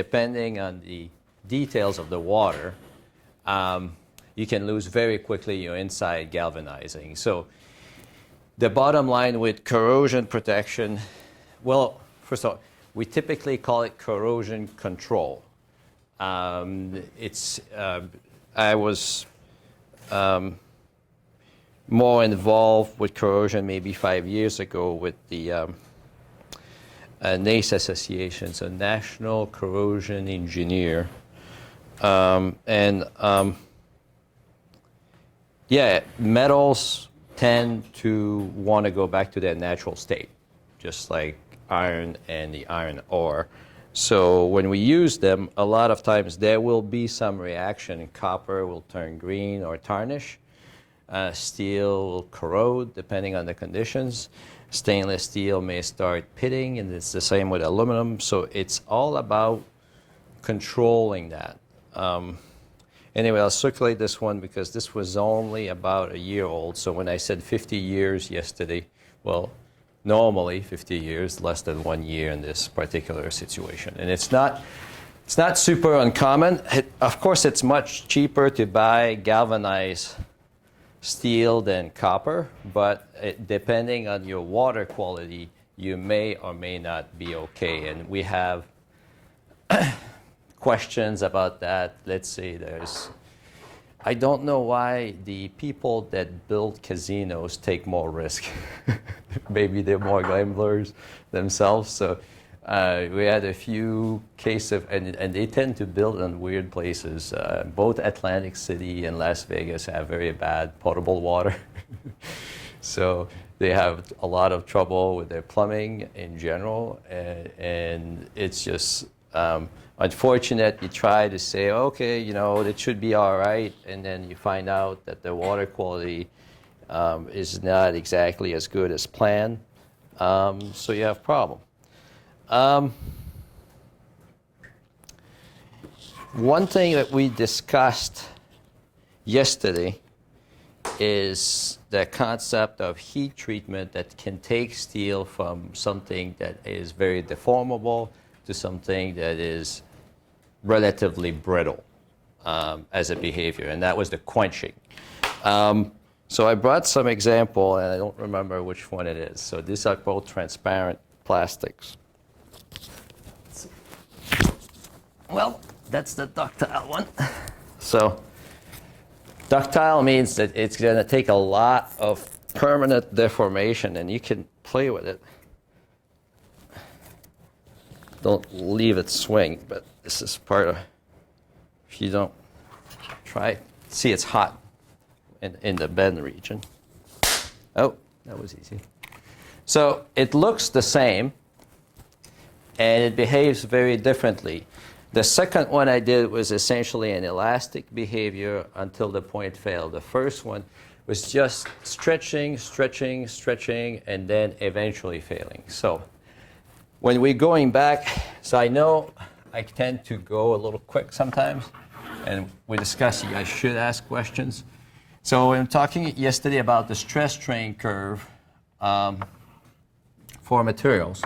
depending on the details of the water, you can lose very quickly your inside galvanizing. So the bottom line with corrosion protection, well, first of all, we typically call it corrosion control. I was more involved with corrosion maybe 5 years ago with the NACE Association, so National Corrosion Engineer. Yeah, metals tend to want to go back to their natural state, just like iron and the iron ore. So when we use them, a lot of times there will be some reaction. Copper will turn green or tarnish. Steel will corrode depending on the conditions. Stainless steel may start pitting, and it's the same with aluminum. So it's all about controlling that. Anyway, I'll circulate this one because this was only about a year old. So when I said 50 years yesterday, well, normally 50 years, less than 1 year in this particular situation. And it's not super uncommon. Of course, it's much cheaper to buy galvanized steel than copper, but depending on your water quality, you may or may not be okay. And we have questions about that. Let's say I don't know why the people that build casinos take more risk. Maybe they're more gamblers themselves. So we had a few cases, and they tend to build in weird places. Both Atlantic City and Las Vegas have very bad potable water. So they have a lot of trouble with their plumbing in general, and it's just unfortunate. You try to say, okay, it should be all right, and then you find out that the water quality is not exactly as good as planned, so you have a problem. One thing that we discussed yesterday is the concept of heat treatment that can take steel from something that is very deformable to something that is relatively brittle as a behavior, and that was the quenching. So I brought some example, and I don't remember which one it is. So these are both transparent plastics. Well, that's the ductile one. So ductile means that it's going to take a lot of permanent deformation, and you can play with it. Don't leave it swing, but this is part of, if you don't try, see it's hot in the bend region. Oh, that was easy. So it looks the same, and it behaves very differently. The second one I did was essentially an elastic behavior until the point failed. The first one was just stretching, stretching, stretching, and then eventually failing. So when we're going back, so I know I tend to go a little quick sometimes, and we discussed I should ask questions. So I'm talking yesterday about the stress strain curve for materials.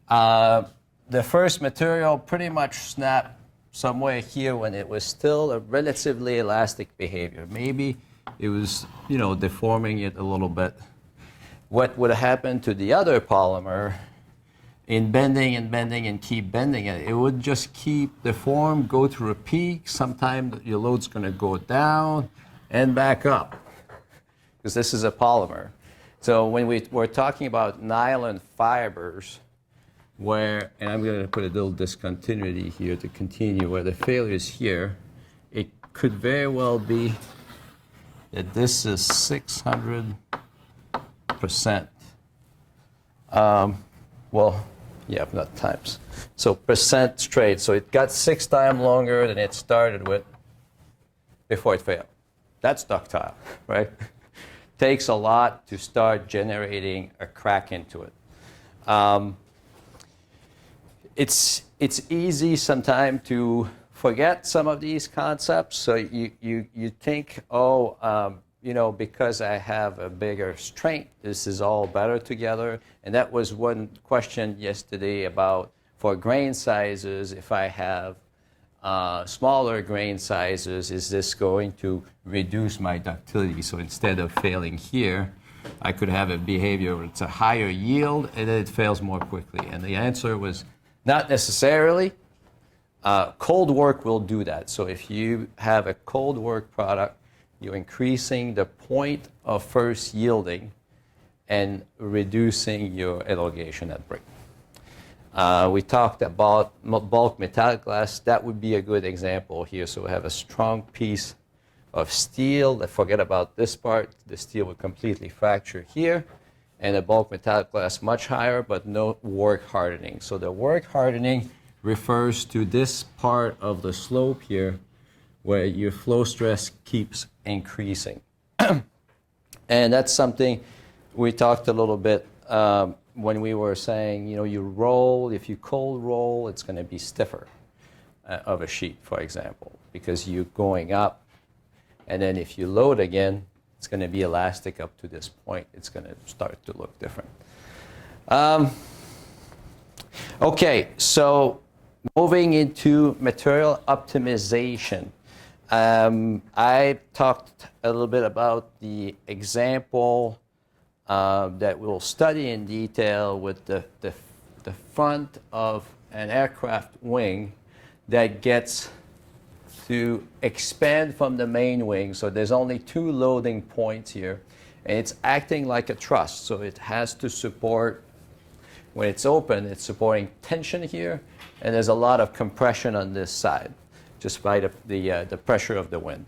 The first material pretty much snapped somewhere here when it was still a relatively elastic behavior. Maybe it was, deforming it a little bit. What would happen to the other polymer in bending and bending and keep bending it? It would just keep the form, go through a peak. Sometime your load's going to go down and back up because this is a polymer. So when we're talking about nylon fibers, and I'm going to put a little discontinuity here to continue, where the failure is here, it could very well be that this is 600%. Not times. So percent straight. So it got 6 times longer than it started with before it failed. That's ductile, right? Takes a lot to start generating a crack into it. It's easy sometimes to forget some of these concepts. So you think, because I have a bigger strength, this is all better together. And that was one question yesterday about for grain sizes, if I have smaller grain sizes, is this going to reduce my ductility? So instead of failing here, I could have a behavior where it's a higher yield and then it fails more quickly. And the answer was not necessarily. Cold work will do that. So if you have a cold work product, you're increasing the point of first yielding and reducing your elongation at break. We talked about bulk metallic glass. That would be a good example here. So we have a strong piece of steel. Let's forget about this part. The steel would completely fracture here. And a bulk metallic glass much higher, but no work hardening. So the work hardening refers to this part of the slope here where your flow stress keeps increasing. And that's something we talked a little bit when we were saying, you know, you roll, if you cold roll, it's going to be stiffer of a sheet, for example, because you're going up. And then if you load again, it's going to be elastic up to this point. It's going to start to look different. Okay, so moving into material optimization. I talked a little bit about the example that we'll study in detail with the front of an aircraft wing that gets to expand from the main wing. So there's only two loading points here, and it's acting like a truss. So it has to support, when it's open, it's supporting tension here, and there's a lot of compression on this side, just by the pressure of the wind.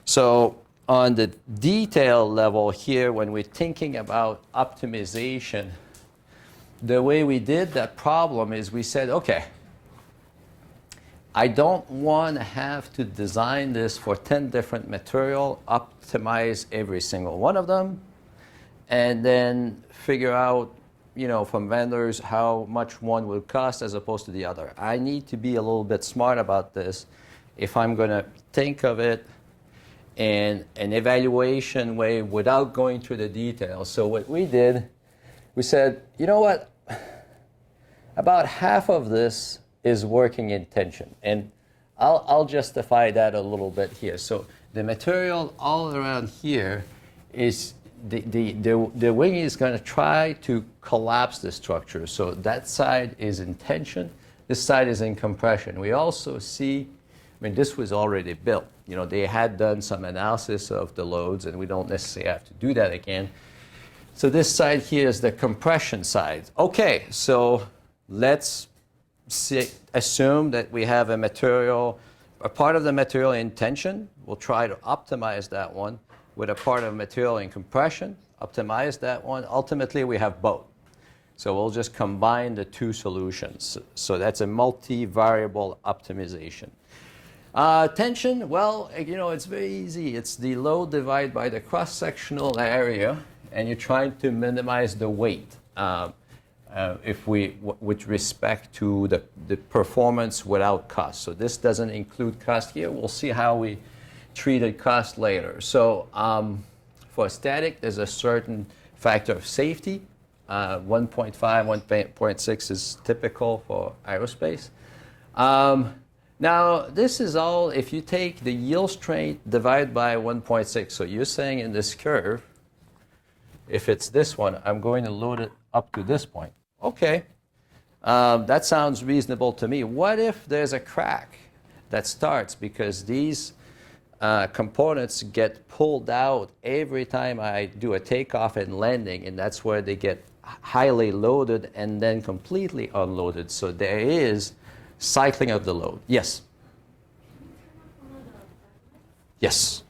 So on the detail level here, when we're thinking about optimization, the way we did that problem is we said, okay, I don't want to have to design this for 10 different material, optimize every single one of them, and then figure out, you know, from vendors how much one will cost as opposed to the other. I need to be a little bit smart about this if I'm going to think of it in an evaluation way without going through the details. So what we did, we said, you know what, about half of this is working in tension. And I'll justify that a little bit here. So the material all around here is, the wing is going to try to collapse the structure. So that side is in tension, this side is in compression. We also see, I mean, this was already built. You know, they had done some analysis of the loads, and we don't necessarily have to do that again. So this side here is the compression side. Okay, so let's assume that we have a material, a part of the material in tension. We'll try to optimize that one with a part of material in compression, optimize that one. Ultimately, we have both. So we'll just combine the two solutions. So that's a multi-variable optimization. Tension, well, you know, it's very easy. It's the load divided by the cross-sectional area, and you're trying to minimize the weight with respect to the performance without cost. So this doesn't include cost here. We'll see how we treated cost later. So for static, there's a certain factor of safety. 1.5, 1.6 is typical for aerospace. Now, this is all if you take the yield strength divided by 1.6. So you're saying in this curve, if it's this one, I'm going to load it up to this point. Okay, that sounds reasonable to me. What if there's a crack that starts because these components get pulled out every time I do a takeoff and landing, and that's where they get highly loaded and then completely unloaded. So there is cycling of the load. Yes? Yes,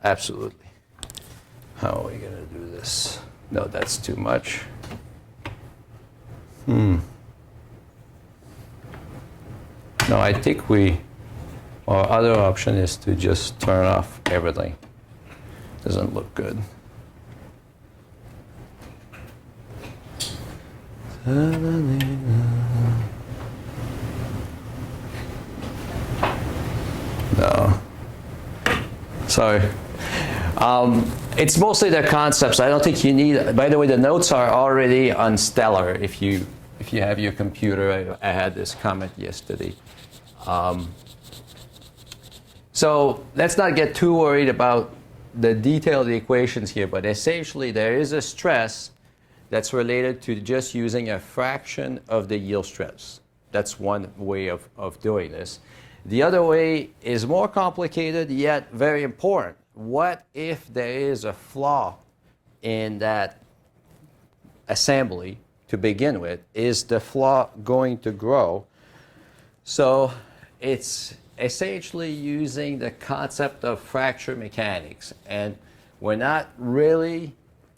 absolutely. How are we going to do this? No, that's too much. No, I think our other option is to just turn off everything. Doesn't look good. No. Sorry. It's mostly the concepts. I don't think you need. By the way, the notes are already on Stellar if you if you have your computer, I had this comment yesterday. So let's not get too worried about the detailed equations here, but essentially there is a stress that's related to just using a fraction of the yield stress. That's one way of doing this. The other way is more complicated, yet very important. What if there is a flaw in that assembly to begin with? Is the flaw going to grow? So it's essentially using the concept of fracture mechanics. And we're not really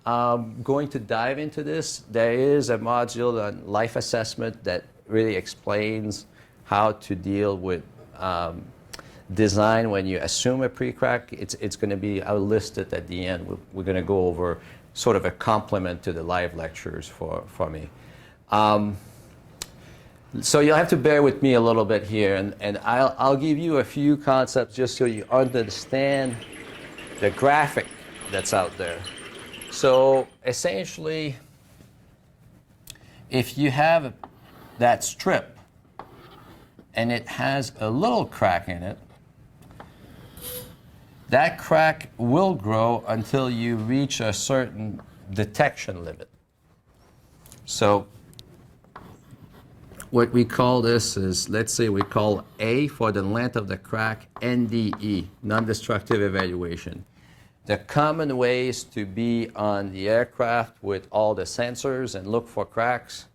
going to dive into this. There is a module on life assessment that really explains how to deal with design when you assume a pre-crack. It's going to be, I'll list it at the end. We're going to go over sort of a complement to the live lectures for me. So you'll have to bear with me a little bit here, and I'll give you a few concepts just so you understand the graphic that's out there. So essentially, if you have that strip and it has a little crack in it, that crack will grow until you reach a certain detection limit. So what we call this is, let's say we call A for the length of the crack, NDE, non-destructive evaluation. The common ways to be on the aircraft with all the sensors and look for cracks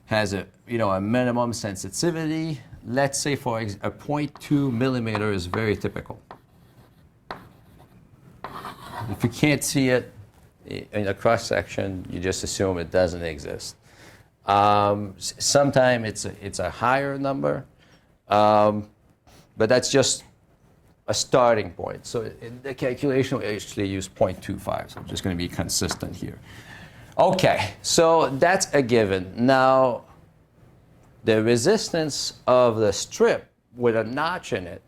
has a minimum sensitivity. Let's say for a 0.2 millimeter is very typical. If you can't see it in a cross section, you just assume it doesn't exist. Sometimes it's a higher number, but that's just a starting point. So in the calculation, we actually use 0.25, so I'm just going to be consistent here. Okay, so that's a given. Now, the resistance of the strip with a notch in it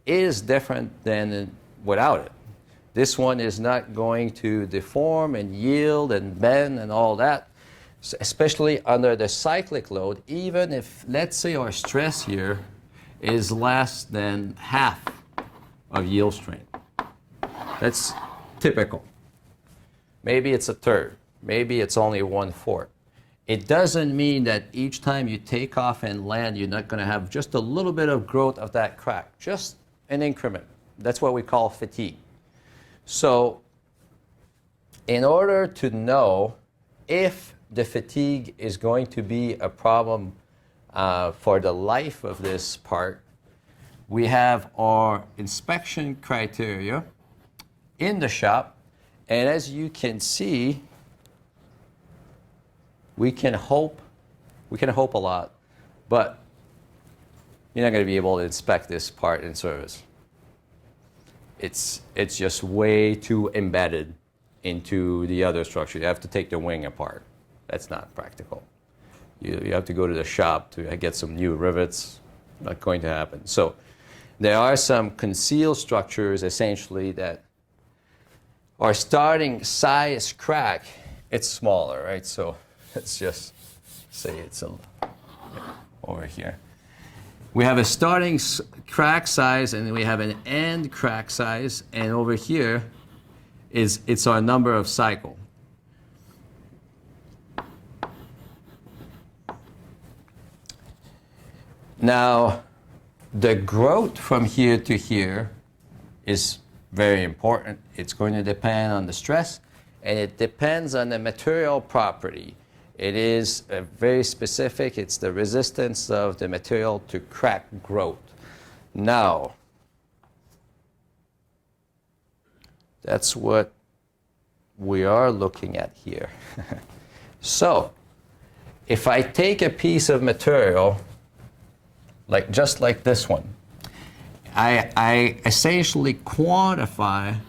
is different than without it. This one is not going to deform and yield and bend and all that, especially under the cyclic load, even if, let's say, our stress here is less than half of yield strength. That's typical. Maybe it's a third. Maybe it's only 1/4. It doesn't mean that each time you take off and land, you're not going to have just a little bit of growth of that crack, just an increment. That's what we call fatigue. So in order to know if the fatigue is going to be a problem for the life of this part, we have our inspection criteria in the shop. And as you can see, we can hope a lot, but you're not going to be able to inspect this part in service. It's just way too embedded into the other structure. You have to take the wing apart. That's not practical. You have to go to the shop to get some new rivets. Not going to happen. So there are some concealed structures essentially that our starting size crack, it's smaller, right? So let's just say it's over here. We have a starting crack size, and we have an end crack size, and over here it's our number of cycle. Now, the growth from here to here is very important. It's going to depend on the stress, and it depends on the material property. It is very specific. It's the resistance of the material to crack growth. Now, that's what we are looking at here. So, if I take a piece of material, just like this one, I essentially quantify,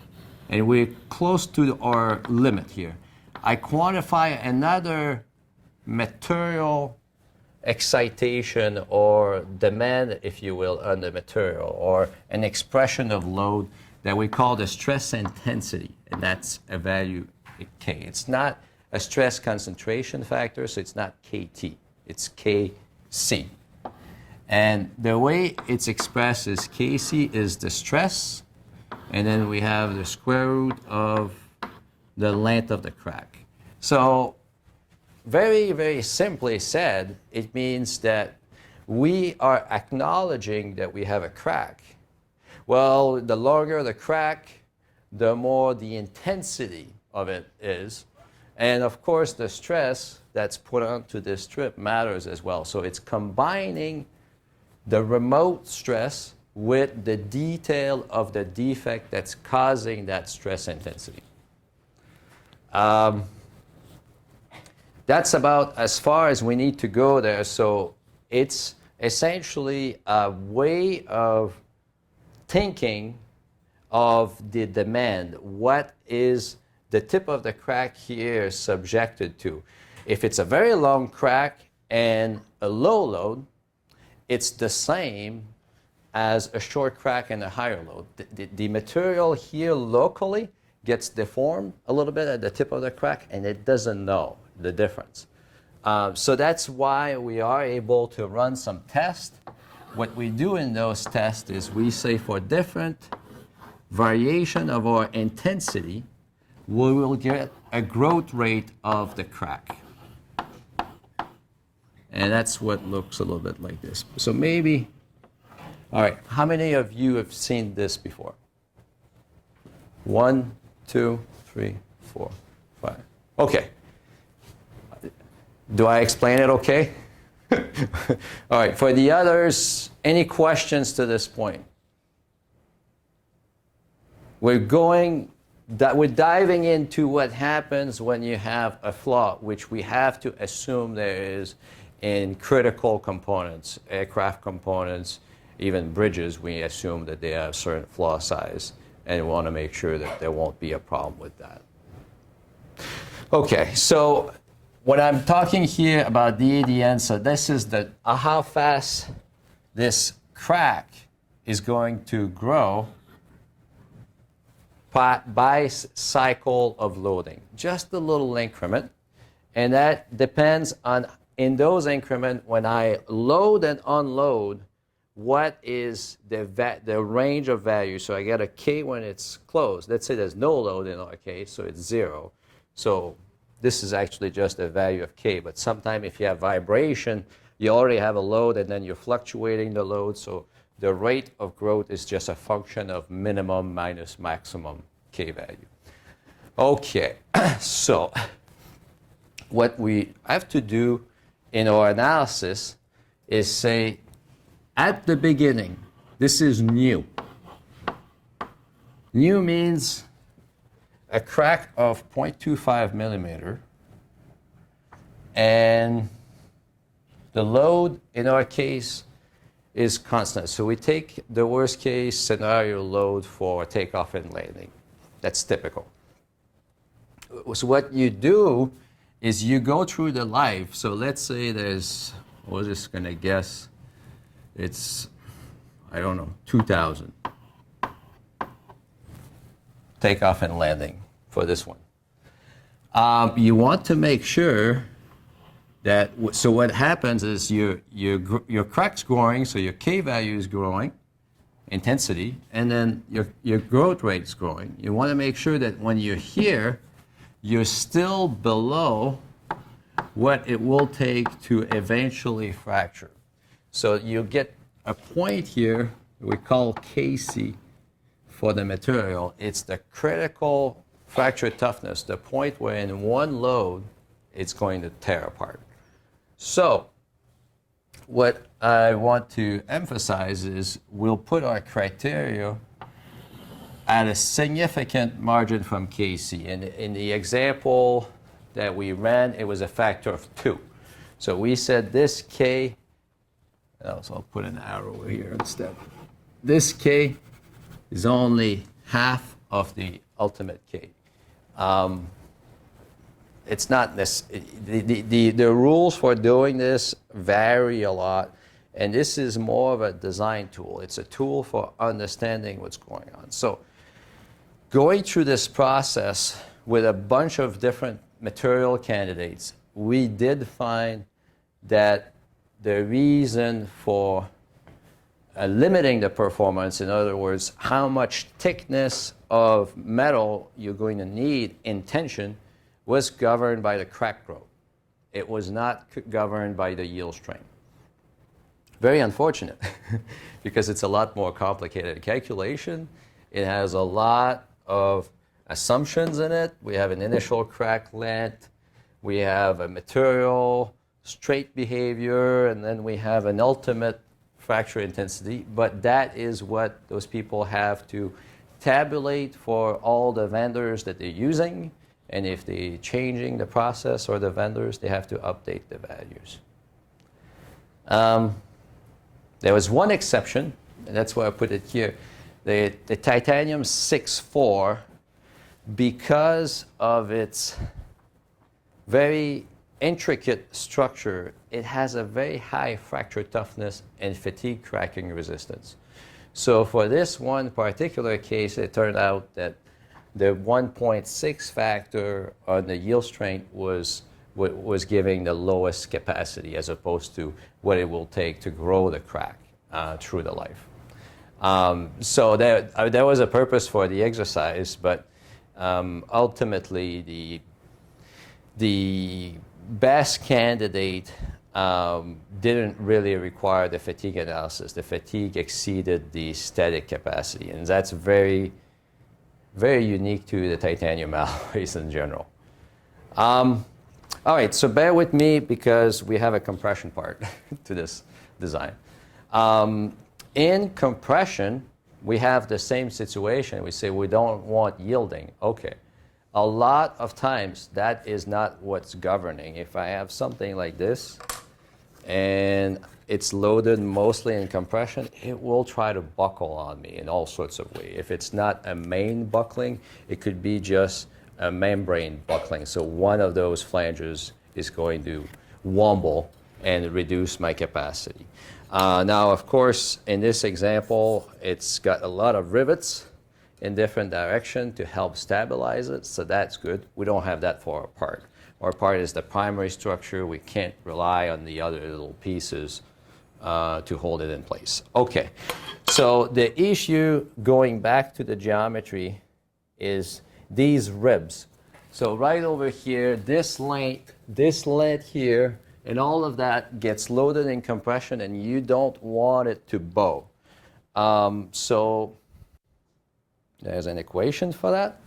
and we're close to our limit here. I quantify another material excitation or demand, if you will, on the material, or an expression of load that we call the stress intensity, and that's a value K. It's not a stress concentration factor, so it's not KT. It's Kc. And the way it's expressed is Kc is the stress, and then we have the square root of the length of the crack. So very, very simply said, it means that we are acknowledging that we have a crack. Well, the longer the crack, the more the intensity of it is. And of course, the stress that's put onto this strip matters as well. So it's combining the remote stress with the detail of the defect that's causing that stress intensity. That's about as far as we need to go there. So it's essentially a way of thinking of the demand. What is the tip of the crack here subjected to? If it's a very long crack and a low load, it's the same as a short crack and a higher load. The material here locally gets deformed a little bit at the tip of the crack, and it doesn't know the difference. So that's why we are able to run some tests. What we do in those tests is we say for different variation of our intensity, we will get a growth rate of the crack. And that's what looks a little bit like this. So maybe, all right, how many of you have seen this before? 1, 2, 3, 4, 5. Okay. Do I explain it okay? All right, for the others, any questions to this point? We're diving into what happens when you have a flaw, which we have to assume there is in critical components, aircraft components, even bridges. We assume that they have certain flaw size, and we want to make sure that there won't be a problem with that. Okay, so when I'm talking here about DADN, so this is how fast this crack is going to grow by cycle of loading. Just a little increment. And that depends on, in those increments, when I load and unload, what is the range of value. So I get a K when it's closed. Let's say there's no load in our case, so it's 0. So this is actually just a value of K. But sometimes if you have vibration, you already have a load, and then you're fluctuating the load. So the rate of growth is just a function of minimum minus maximum K value. Okay, so what we have to do in our analysis is say, at the beginning, this is new. New means a crack of 0.25 millimeter, and the load in our case is constant. So we take the worst case scenario load for takeoff and landing. That's typical. So what you do is you go through the life. So let's say we're just going to guess, it's, I don't know, 2,000 takeoff and landing for this one. You want to make sure that, so what happens is your crack's growing, so your K value is growing, intensity, and then your growth rate is growing. You want to make sure that when you're here, you're still below what it will take to eventually fracture. So you get a point here we call Kc for the material. It's the critical fracture toughness, the point where in one load it's going to tear apart. So what I want to emphasize is we'll put our criteria at a significant margin from Kc. And in the example that we ran, it was a factor of 2. So we said this K, so I'll put an arrow here instead. This K is only half of the ultimate K. It's not this. The rules for doing this vary a lot, and this is more of a design tool. It's a tool for understanding what's going on. So going through this process with a bunch of different material candidates, we did find that the reason for limiting the performance, in other words, how much thickness of metal you're going to need in tension, was governed by the crack growth. It was not governed by the yield strength. Very unfortunate, because it's a lot more complicated calculation. It has a lot of assumptions in it. We have an initial crack length, we have a material straight behavior, and then we have an ultimate fracture intensity. But that is what those people have to tabulate for all the vendors that they're using. And if they're changing the process or the vendors, they have to update the values. There was one exception, and that's why I put it here. The titanium 6-4, because of its very intricate structure, it has a very high fracture toughness and fatigue cracking resistance. So for this one particular case, it turned out that the 1.6 factor on the yield strength was giving the lowest capacity, as opposed to what it will take to grow the crack through the life. So there was a purpose for the exercise, but ultimately the best candidate didn't really require the fatigue analysis. The fatigue exceeded the static capacity, and that's very, very unique to the titanium alloys in general. All right, so bear with me because we have a compression part to this design. In compression, we have the same situation. We say we don't want yielding. Okay. A lot of times, that is not what's governing. If I have something like this, and it's loaded mostly in compression, it will try to buckle on me in all sorts of ways. If it's not a main buckling, it could be just a membrane buckling. So one of those flanges is going to wobble and reduce my capacity. Now, of course, in this example, it's got a lot of rivets in different directions to help stabilize it, so that's good. We don't have that for our part. Our part is the primary structure. We can't rely on the other little pieces to hold it in place. Okay, so the issue, going back to the geometry, is these ribs. So right over here, this length here, and all of that gets loaded in compression, and you don't want it to bow. So there's an equation for that.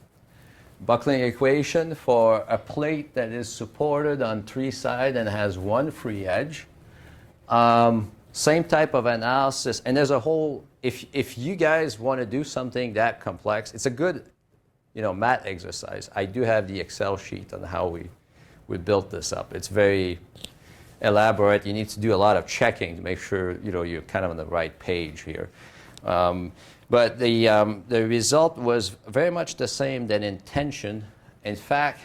Buckling equation for a plate that is supported on 3 sides and has 1 free edge. Same type of analysis, and there's a whole, if you guys want to do something that complex, it's a good math exercise. I do have the Excel sheet on how we built this up. It's very elaborate. You need to do a lot of checking to make sure you're kind of on the right page here. But the result was very much the same than in tension. In fact,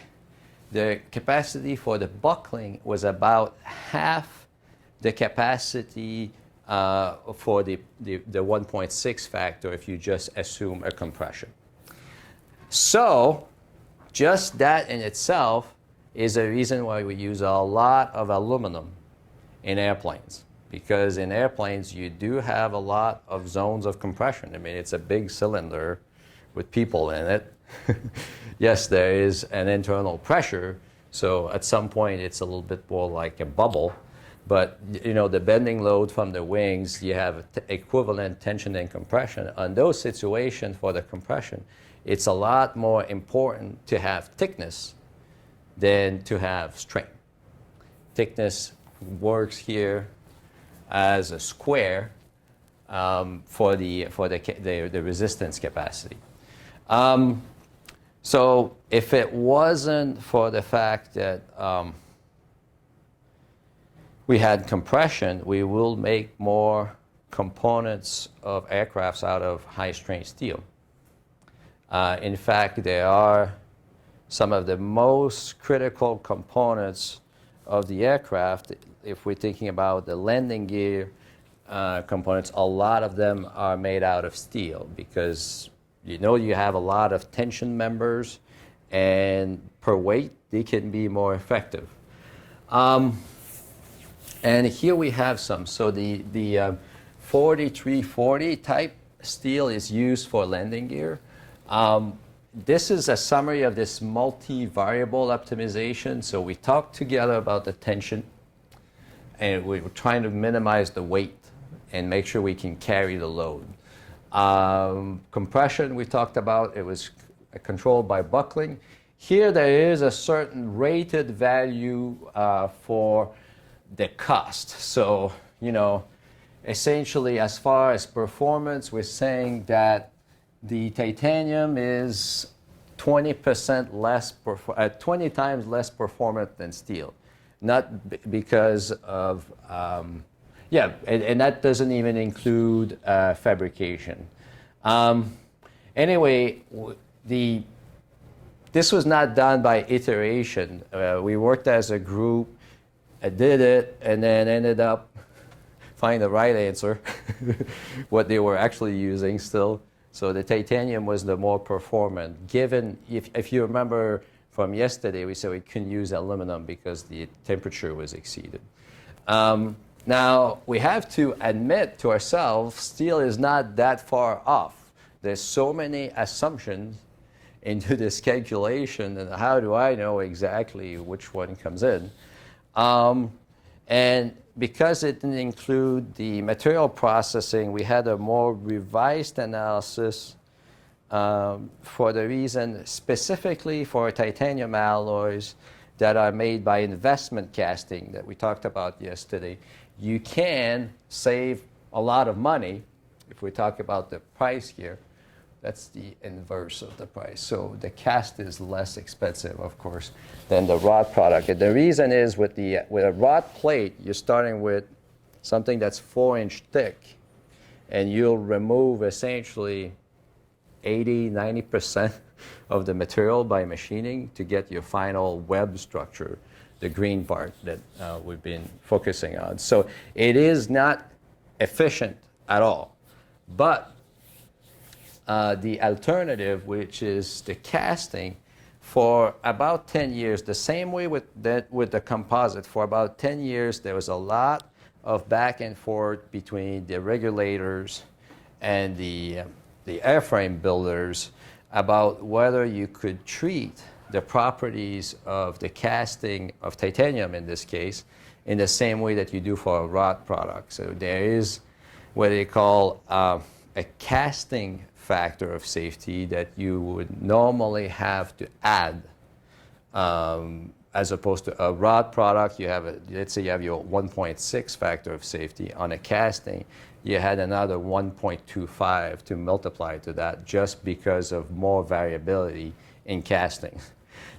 the capacity for the buckling was about half the capacity for the 1.6 factor if you just assume a compression. So just that in itself is a reason why we use a lot of aluminum in airplanes. Because in airplanes, you do have a lot of zones of compression. I mean, it's a big cylinder with people in it. Yes, there is an internal pressure, so at some point it's a little bit more like a bubble. But the bending load from the wings, you have equivalent tension and compression. On those situations for the compression, it's a lot more important to have thickness than to have strength. Thickness works here as a square for the resistance capacity. So if it wasn't for the fact that we had compression, we will make more components of aircrafts out of high-strength steel. In fact, they are some of the most critical components of the aircraft. If we're thinking about the landing gear components, a lot of them are made out of steel because you have a lot of tension members, and per weight, they can be more effective. And here we have some. So the 4340 type steel is used for landing gear. This is a summary of this multi-variable optimization. So we talked together about the tension, and we were trying to minimize the weight and make sure we can carry the load. Compression we talked about, it was controlled by buckling. Here there is a certain rated value for the cost. So, essentially as far as performance, we're saying that the titanium is 20% less, 20 times less performant than steel. Not because of, and that doesn't even include fabrication. Anyway, this was not done by iteration. We worked as a group, did it, and then ended up finding the right answer, what they were actually using still. So the titanium was the more performant. Given, if you remember from yesterday, we said we couldn't use aluminum because the temperature was exceeded. Now, we have to admit to ourselves, steel is not that far off. There's so many assumptions into this calculation, and how do I know exactly which one comes in? And because it didn't include the material processing, we had a more revised analysis for the reason specifically for titanium alloys that are made by investment casting that we talked about yesterday. You can save a lot of money if we talk about the price here. That's the inverse of the price. So the cast is less expensive, of course, than the wrought product. And the reason is with a wrought plate, you're starting with something that's 4-inch thick, and you'll remove essentially 80–90% of the material by machining to get your final web structure, the green part that we've been focusing on. So it is not efficient at all. But the alternative, which is the casting, for about 10 years, the same way with the composite, for about 10 years, there was a lot of back and forth between the regulators and the airframe builders about whether you could treat the properties of the casting of titanium, in this case, in the same way that you do for a wrought product. So there is what they call a casting factor of safety that you would normally have to add, as opposed to a wrought product. You have let's say you have your 1.6 factor of safety. On a casting, you had another 1.25 to multiply to that just because of more variability in casting.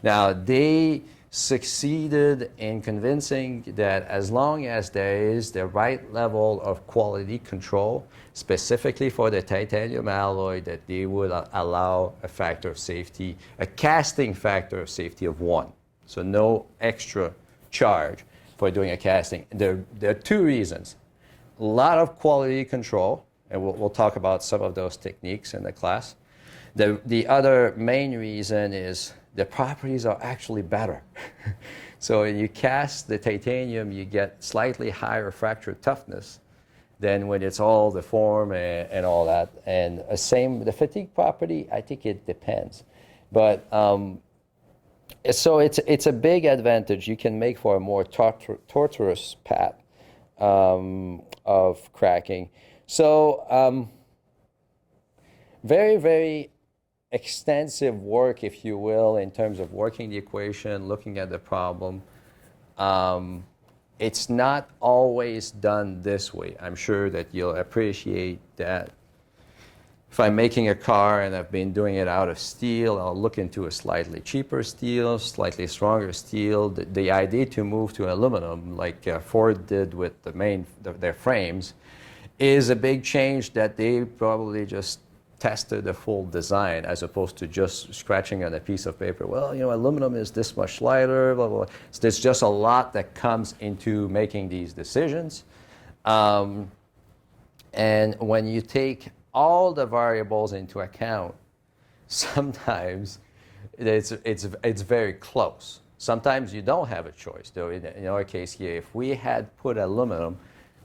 Now, they succeeded in convincing that as long as there is the right level of quality control, specifically for the titanium alloy, that they would allow a factor of safety, a casting factor of safety of 1. So no extra charge for doing a casting. There are two reasons. A lot of quality control, and we'll talk about some of those techniques in the class. The other main reason is the properties are actually better. So when you cast the titanium, you get slightly higher fracture toughness than when it's all deformed and all that. And the fatigue property, I think it depends. But so it's a big advantage. You can make for a more tortuous path of cracking. So very, very extensive work, if you will, in terms of working the equation, looking at the problem. It's not always done this way. I'm sure that you'll appreciate that. If I'm making a car and I've been doing it out of steel, I'll look into a slightly cheaper steel, slightly stronger steel. The idea to move to aluminum, like Ford did with their frames, is a big change that they probably just tested the full design as opposed to just scratching on a piece of paper. Well, aluminum is this much lighter, blah, blah, blah. So there's just a lot that comes into making these decisions. And when you take all the variables into account, sometimes it's very close. Sometimes you don't have a choice. Though in our case here, if we had put aluminum,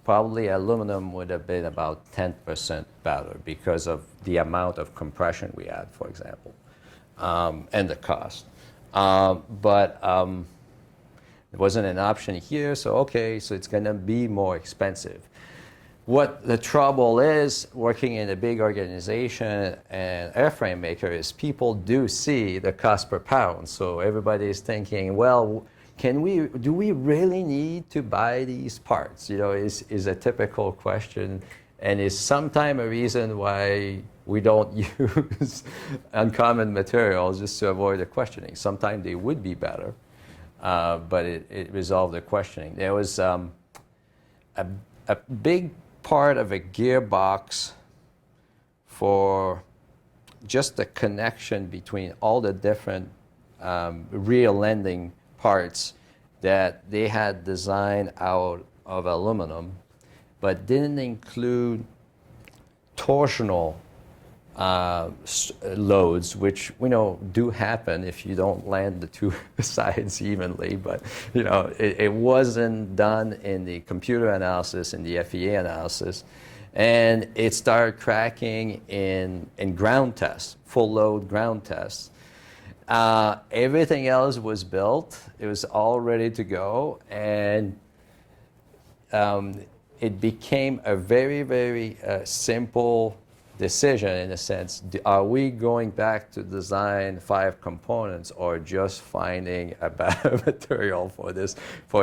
probably aluminum would have been about 10% better because of the amount of compression we had, for example, and the cost. But it wasn't an option here, so okay, so it's going to be more expensive. What the trouble is, working in a big organization and airframe maker, is people do see the cost per pound. So everybody is thinking, well, do we really need to buy these parts? You know, is a typical question, and is sometimes a reason why we don't use uncommon materials just to avoid the questioning. Sometimes they would be better, but it resolved the questioning. There was a big part of a gearbox for just the connection between all the different rear ending parts that they had designed out of aluminum, but didn't include torsional loads, which we know do happen if you don't land the two sides evenly, but you know it wasn't done in the computer analysis, in the FEA analysis, and it started cracking in ground tests, full load ground tests. Everything else was built, it was all ready to go, and it became a very, very simple decision in a sense. Are we going back to design 5 components or just finding a better material for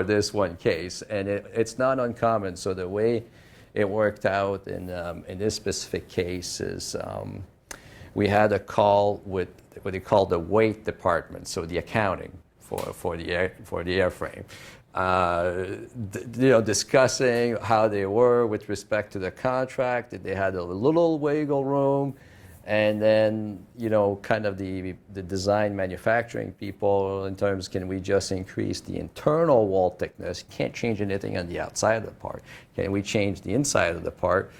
this one case? And it's not uncommon. So the way it worked out in this specific case is we had a call with what they call the weight department, so the accounting for the airframe. Discussing how they were with respect to the contract, that they had a little wiggle room, and then, kind of the design manufacturing people in terms, can we just increase the internal wall thickness? Can't change anything on the outside of the part. Can we change the inside of the part?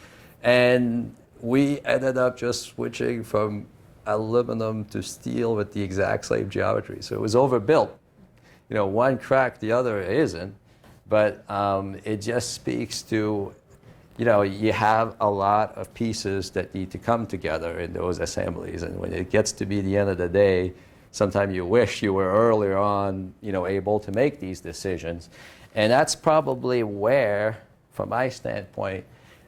And we ended up just switching from aluminum to steel with the exact same geometry. So it was overbuilt. One crack, the other isn't, but it just speaks to, you have a lot of pieces that need to come together in those assemblies, and when it gets to be the end of the day, sometimes you wish you were earlier on, able to make these decisions, and that's probably where, from my standpoint,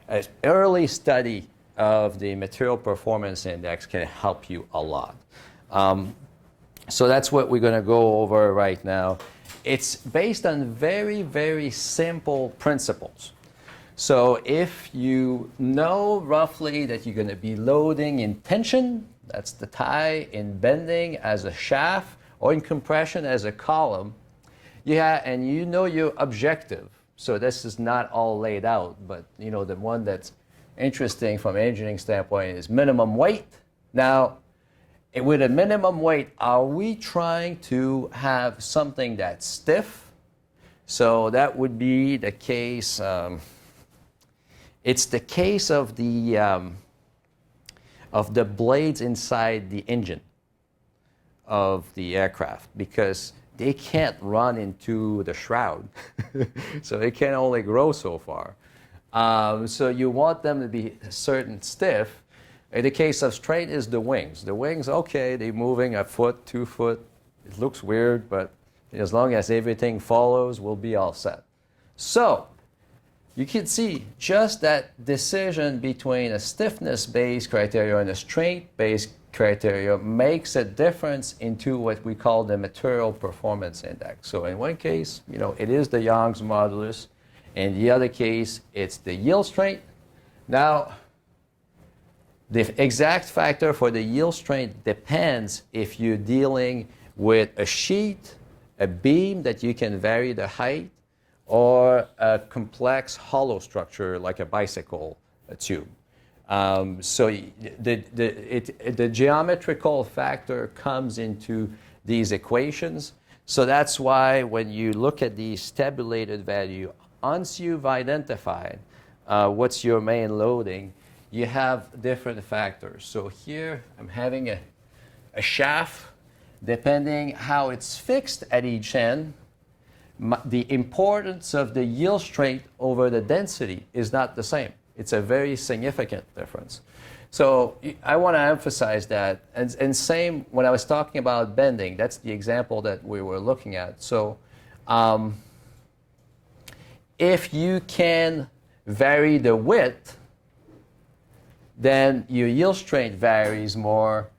an early study of the Material Performance Index can help you a lot. So that's what we're going to go over right now. It's based on very, very simple principles. So if you know roughly that you're going to be loading in tension, that's the tie, in bending as a shaft, or in compression as a column, and you know your objective. So this is not all laid out, but the one that's interesting from an engineering standpoint is minimum weight. Now, with a minimum weight, are we trying to have something that's stiff? So that would be the case. It's the case of the blades inside the engine of the aircraft, because they can't run into the shroud. So they can only grow so far. So you want them to be certain stiff. In the case of straight is the wings. The wings, okay, they're moving a foot, 2 foot. It looks weird, but as long as everything follows, we'll be all set. So you can see just that decision between a stiffness-based criteria and a strength-based criteria makes a difference into what we call the Material Performance Index. So in one case, it is the Young's modulus. In the other case, it's the yield strength. Now, the exact factor for the yield strength depends if you're dealing with a sheet, a beam that you can vary the height, or a complex hollow structure like a bicycle tube. So the geometrical factor comes into these equations. So that's why when you look at the tabulated value, once you've identified what's your main loading, you have different factors. So here I'm having a shaft depending how it's fixed at each end, the importance of the yield strength over the density is not the same. It's a very significant difference. So I want to emphasize that. And same when I was talking about bending, that's the example that we were looking at. So if you can vary the width, then your yield strength varies more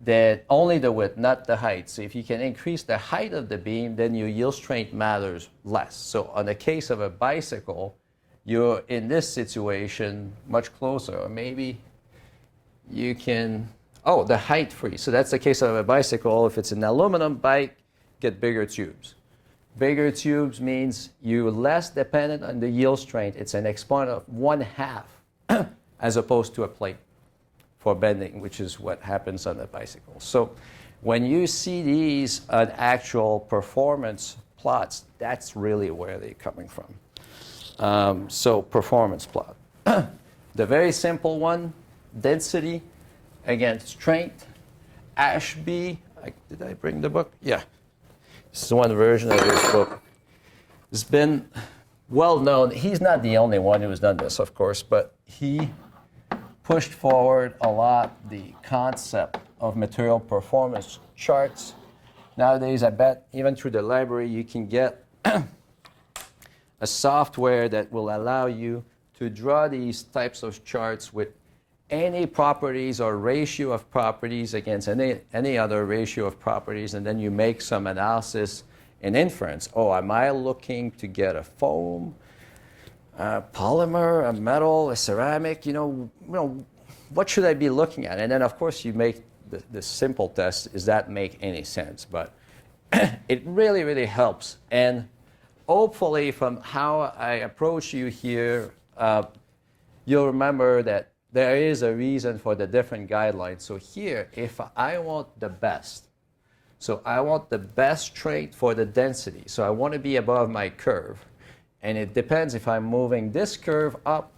than only the width, not the height. So if you can increase the height of the beam, then your yield strength matters less. So on the case of a bicycle, you're in this situation much closer, or maybe you can, oh, the height free. So that's the case of a bicycle. If it's an aluminum bike, get bigger tubes. Bigger tubes means you're less dependent on the yield strength. It's an exponent of 1/2 as opposed to a plate for bending, which is what happens on a bicycle. So when you see these actual performance plots, that's really where they're coming from. So performance plot. The very simple one, density against strength. Ashby, did I bring the book? Yeah. This is one version of this book. It's been well known. He's not the only one who has done this, of course, but he pushed forward a lot the concept of material performance charts. Nowadays, I bet even through the library, you can get a software that will allow you to draw these types of charts with any properties or ratio of properties against any other ratio of properties, and then you make some analysis and inference. Oh, am I looking to get a foam, a polymer, a metal, a ceramic? What should I be looking at? And then, of course, you make the simple test. Does that make any sense? But it really, really helps. And hopefully, from how I approach you here, you'll remember that there is a reason for the different guidelines. So here, if I want the best, so I want the best strength for the density. So I want to be above my curve. And it depends if I'm moving this curve up,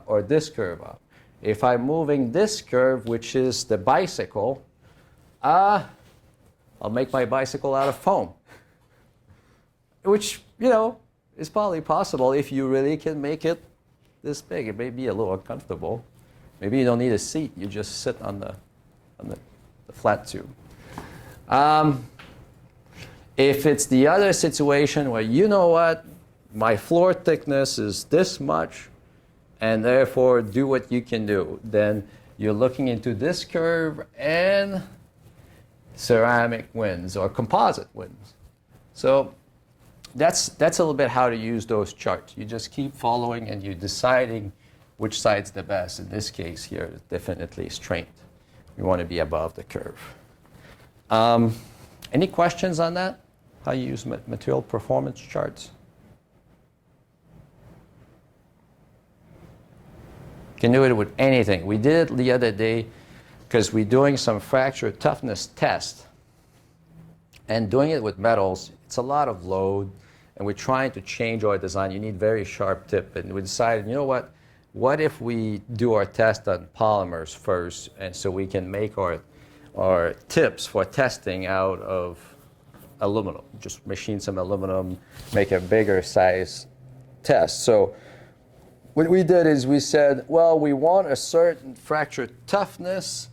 or this curve up. If I'm moving this curve, which is the bicycle, I'll make my bicycle out of foam. Which, is probably possible if you really can make it this big. It may be a little uncomfortable. Maybe you don't need a seat. You just sit on the flat tube. If it's the other situation where my floor thickness is this much, and therefore do what you can do, then you're looking into this curve and ceramic wins or composite wins. So that's a little bit how to use those charts. You just keep following and you're deciding which side's the best. In this case here, definitely strength. You want to be above the curve. Any questions on that? How you use material performance charts? You can do it with anything. We did it the other day because we're doing some fracture toughness test. And doing it with metals, it's a lot of load. And we're trying to change our design. You need very sharp tip. And we decided, what if we do our test on polymers first, and so we can make our tips for testing out of aluminum. Just machine some aluminum, make a bigger size test. So what we did is we said, well, we want a certain fracture toughness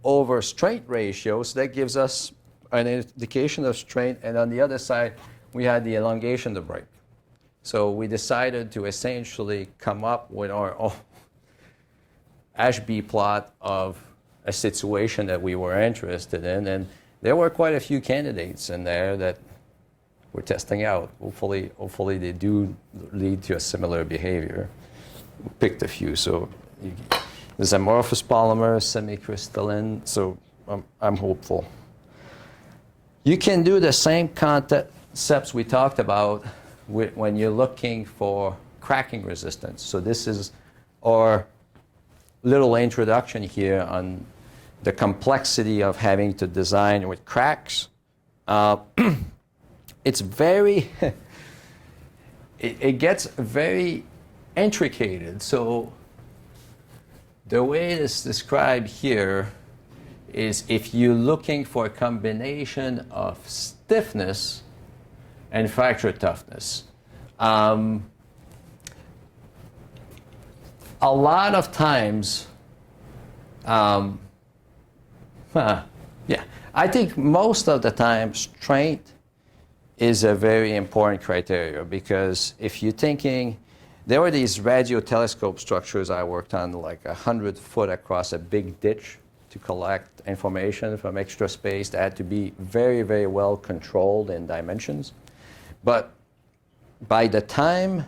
over strength ratio, so that gives us an indication of strength, and on the other side, we had the elongation to break. So we decided to essentially come up with our own Ashby plot of a situation that we were interested in, and there were quite a few candidates in there that we're testing out. Hopefully they do lead to a similar behavior. We picked a few. So there's amorphous polymer, semi-crystalline, so I'm hopeful. You can do the same concepts we talked about when you're looking for cracking resistance. So this is our little introduction here on the complexity of having to design with cracks. It's very, it gets very intricate. So the way it's described here, is if you're looking for a combination of stiffness and fracture toughness. A lot of times, yeah, I think most of the time strength is a very important criteria, because if you're thinking, there were these radio telescope structures I worked on, like 100 foot across a big ditch to collect information from extra space that had to be very, very well controlled in dimensions. But by the time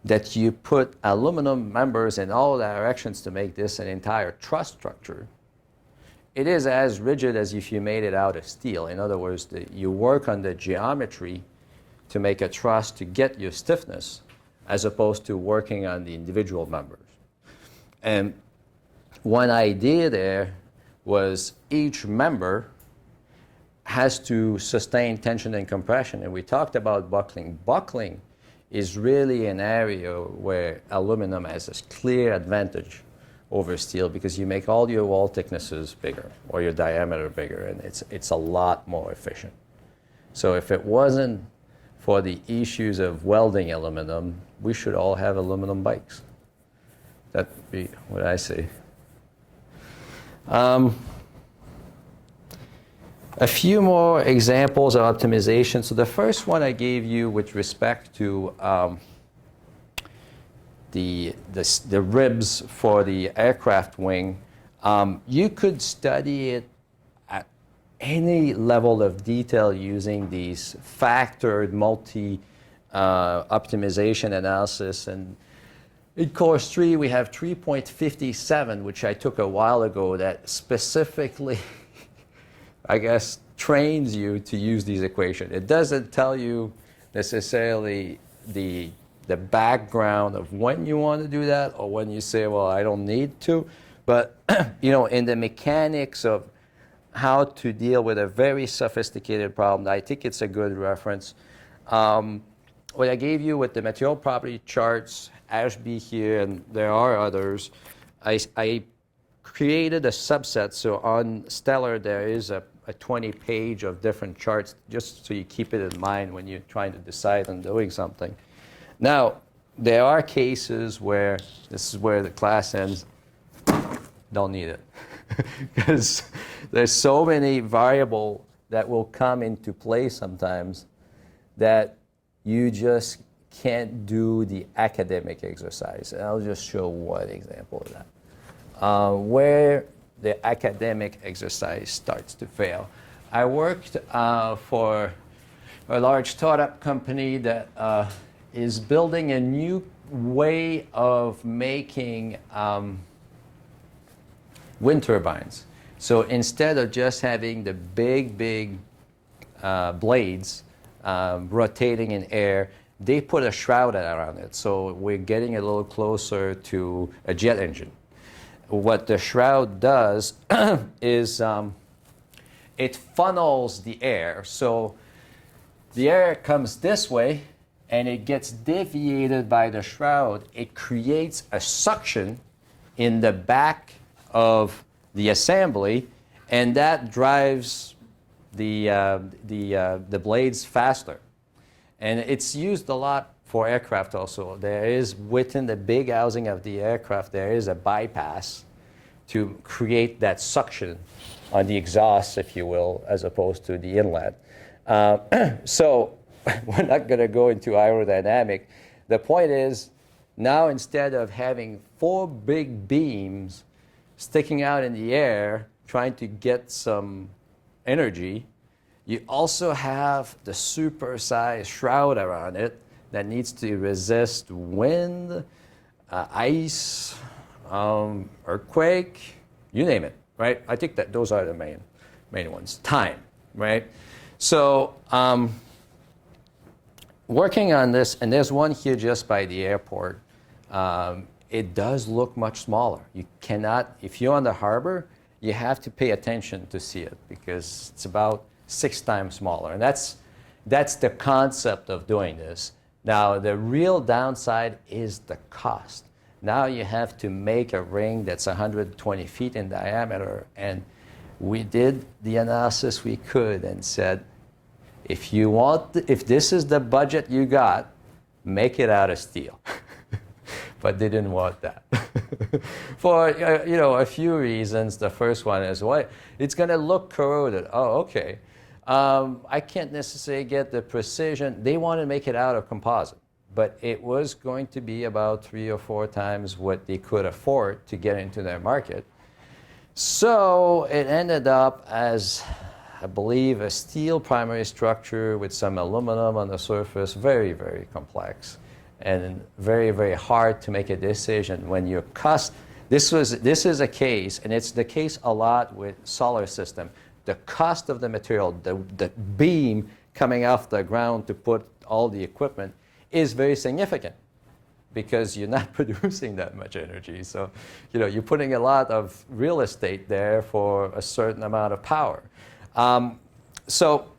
that you put aluminum members in all directions to make this an entire truss structure, it is as rigid as if you made it out of steel. In other words, you work on the geometry to make a truss to get your stiffness, as opposed to working on the individual members. And one idea there was each member has to sustain tension and compression. And we talked about buckling. Buckling is really an area where aluminum has a clear advantage over steel, because you make all your wall thicknesses bigger or your diameter bigger, and it's a lot more efficient. So if it wasn't for the issues of welding aluminum, we should all have aluminum bikes. That'd be what I say. A few more examples of optimization. So the first one I gave you with respect to the ribs for the aircraft wing, you could study it at any level of detail using these factored optimization analysis. And in course 3, we have 3.57, which I took a while ago, that specifically, I guess, trains you to use these equations. It doesn't tell you necessarily the background of when you want to do that, or when you say, well, I don't need to. But in the mechanics of how to deal with a very sophisticated problem, I think it's a good reference. What I gave you with the material property charts, Ashby here, and there are others, I created a subset. So on Stellar, there is a 20-page of different charts, just so you keep it in mind when you're trying to decide on doing something. Now, there are cases where, this is where the class ends, don't need it. Because there's so many variables that will come into play sometimes that you just can't do the academic exercise. And I'll just show one example of that. Where the academic exercise starts to fail. I worked for a large startup company that is building a new way of making wind turbines. So instead of just having the big blades rotating in air, they put a shroud around it. So we're getting a little closer to a jet engine. What the shroud does is it funnels the air. So the air comes this way, and it gets deviated by the shroud. It creates a suction in the back of the assembly, and that drives the blades faster. And it's used a lot for aircraft also. There is, within the big housing of the aircraft, there is a bypass to create that suction on the exhaust, if you will, as opposed to the inlet. So we're not going to go into aerodynamic. The point is, now instead of having 4 big beams sticking out in the air trying to get some energy, you also have the supersized shroud around it that needs to resist wind, ice, earthquake, you name it, right? I think that those are the main ones. Time, right? So working on this, and there's one here just by the airport, it does look much smaller. You cannot, if you're on the harbor, you have to pay attention to see it, because it's about 6 times smaller. And that's the concept of doing this. Now, the real downside is the cost. Now you have to make a ring that's 120 feet in diameter, and We did the analysis we could and said, if this is the budget you got, make it out of steel. But they didn't want that for a few reasons. The first one is, what, it's going to look corroded. Oh, okay. I can't necessarily get the precision. They want to make it out of composite, but it was going to be about 3 or 4 times what they could afford to get into their market. So it ended up as, I believe, a steel primary structure with some aluminum on the surface, very, very complex. And very, very hard to make a decision when you're this is a case, and it's the case a lot with solar system. The cost of the material, the beam coming off the ground to put all the equipment is very significant because you're not producing that much energy. So, you're putting a lot of real estate there for a certain amount of power. So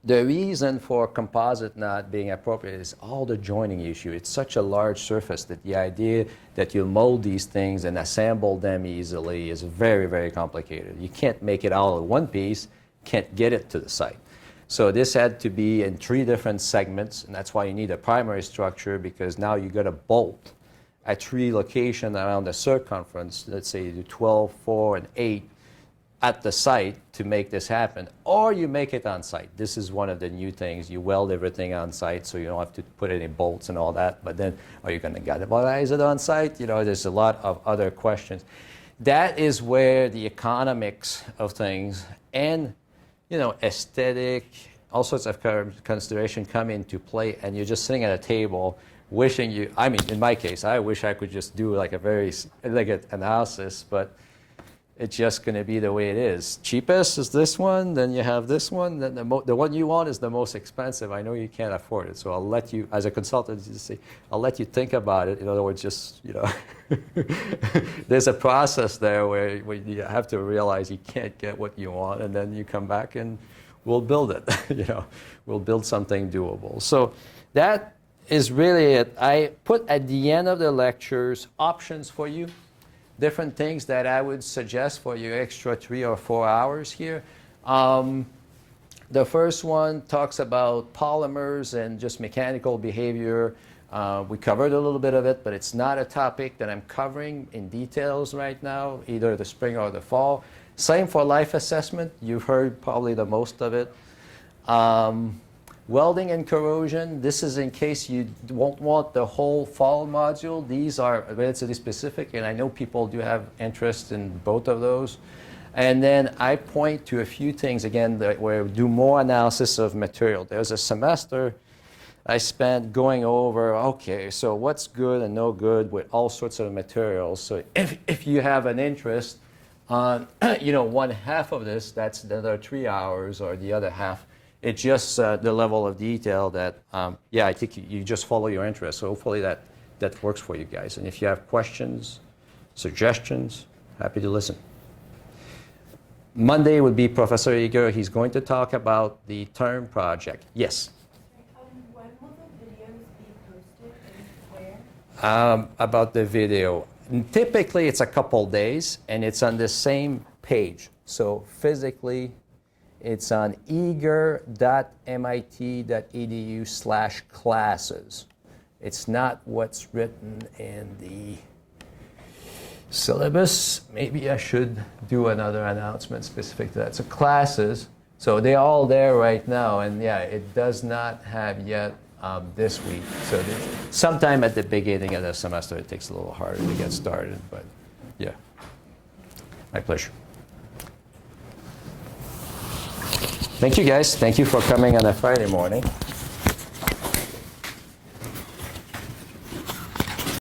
the reason for composite not being appropriate is all the joining issue. It's such a large surface that the idea that you mold these things and assemble them easily is very, very complicated. You can't make it all in one piece, can't get it to the site. So this had to be in 3 different segments, and that's why you need a primary structure, because now you got to bolt at 3 locations around the circumference. Let's say you do 12, 4, and 8. At the site to make this happen, or you make it on site. This is one of the new things. You weld everything on site, so you don't have to put any bolts and all that. But then, are you going to galvanize it on site? There's a lot of other questions. That is where the economics of things and, aesthetic, all sorts of consideration come into play. And you're just sitting at a table, wishing in my case, I wish I could just do like a very elegant analysis, but it's just going to be the way it is. Cheapest is this one, then you have this one, then the one you want is the most expensive. I know you can't afford it, so I'll let you, as a consultant, I'll let you think about it. In other words, just, there's a process there where you have to realize you can't get what you want, and then you come back and we'll build it. We'll build something doable. So that is really it. I put at the end of the lectures options for you. Different things that I would suggest for your extra 3 or 4 hours here. The first one talks about polymers and just mechanical behavior. We covered a little bit of it, but it's not a topic that I'm covering in details right now, either the spring or the fall. Same for life assessment. You've heard probably the most of it. Welding and corrosion, this is in case you won't want the whole fall module. These are relatively specific, and I know people do have interest in both of those. And then I point to a few things, again, where we do more analysis of material. There's a semester I spent going over, okay, so what's good and no good with all sorts of materials. So if you have an interest on, one half of this, that's another 3 hours, or the other half. It's just the level of detail that, I think you just follow your interest. So hopefully that works for you guys. And if you have questions, suggestions, happy to listen. Monday would be Professor Eager. He's going to talk about the term project. Yes? When will the videos be posted and where? About the video. Typically, it's a couple days, and it's on the same page. So physically, it's on eager.mit.edu/classes. It's not what's written in the syllabus. Maybe I should do another announcement specific to that. So classes, so they're all there right now, and it does not have yet this week. So sometime at the beginning of the semester, it takes a little harder to get started, but my pleasure. Thank you, guys. Thank you for coming on a Friday morning.